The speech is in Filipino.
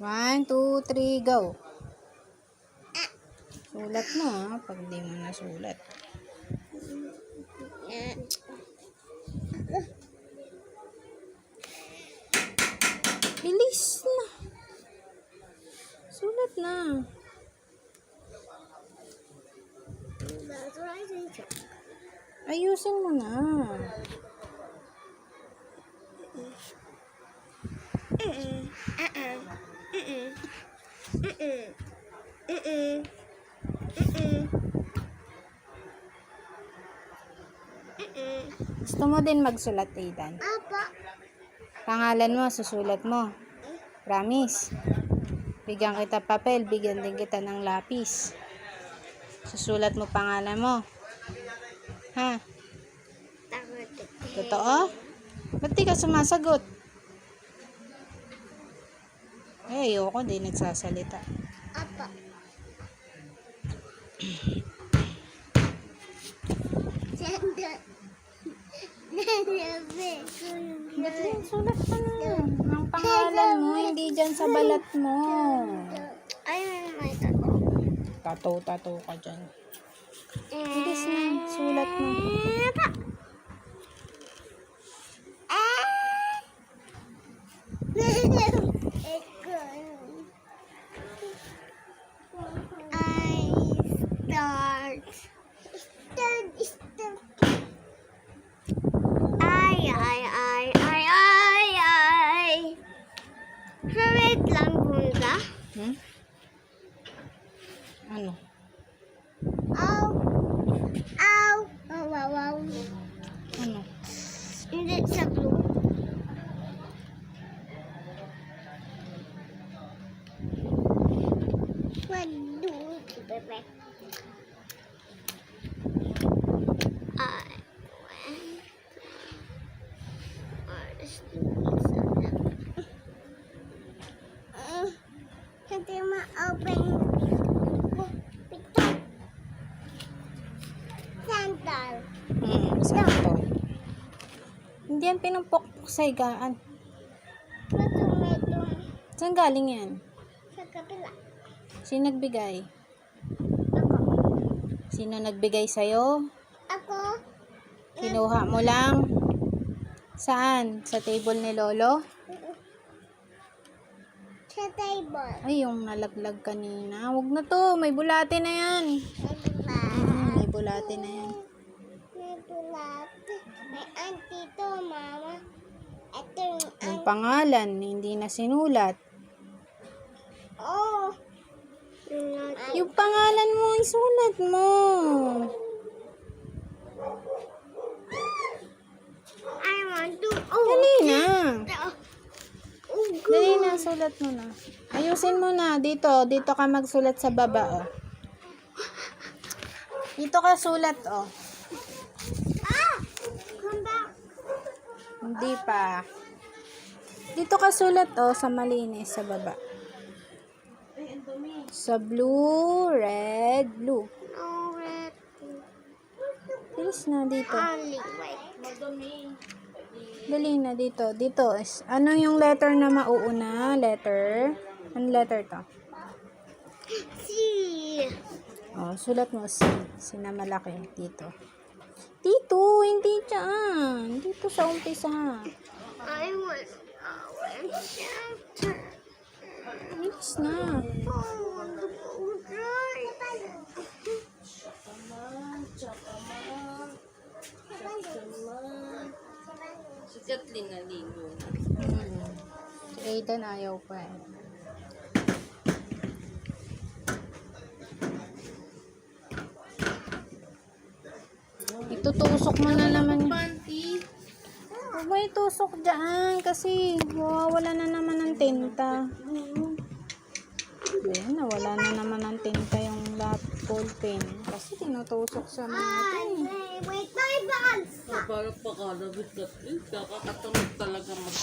1, 2, 3, go. Sulat mo pag di mo nasulat. Bilis na. Sulat na. Ayusin mo na. Gusto mo din magsulat, Aidan? Pangalan mo, susulat mo. Promise. Bigyan kita papel, bigyan din kita ng lapis. Susulat mo pangalan mo. Ha? Totoo? Ba't di ka sumasagot? Ayoko, di nagsasalita. Apa. Sulat ka na. Ang pangalan mo, hindi dyan sa balat mo. Ay, may tato. Tato ka dyan. Bilis na, sulat mo. Wait lang, Bunda. Ano? Ow. Ow. Oh, wow, wow. Ano? Hindi sa blue. Wado, bebe. Hindi ma-open. Sandal. Sakto. Hindi yan pinumpok sa higaan. Tomato. Saan galing yan? Sa kapila. Sino nagbigay? Ako. Sino nagbigay sa'yo? Ako. Kinuha mo lang? Saan? Sa table ni Lolo? Sa table. Ay, yung nalaglag kanina. Huwag na to. May bulate na yan. May bulate na yan. May bulate. May auntie to, mama. Ito yung Yung pangalan, hindi na sinulat. Oh. Yung pangalan mo, isulat mo. I want to. Oh. Dali na. Oh, Dali na, sulat mo na. Ayusin mo na. Dito ka magsulat sa baba, oh. Dito ka sulat, oh. Come back. Hindi pa. Dito ka sulat, oh, sa malinis, sa baba. Sa blue, red, blue. Oh, red. Bilis na dito. Only white. Dali na dito. Dito. Ano yung letter na mauuna? Letter? Ano letter to? C. Oh, sulat mo C. C na malaki. Dito. Dito, hindi dyan. Dito sa umpisa. I want shelter. Bilis na. Oh, the boat ride. Si Kathleen naligo. Si Aidan ayaw pa eh. Itutusok mo na naman. Panty. Huwag mo itusok dyan kasi mawawala na naman ng tinta. Ayan, nawala na naman ng tinta yung ball pen. Kasi tinutusok sa mga ito eh. Wait, my bags. Parang pakalabit Kathleen. Kakakatamad talaga mag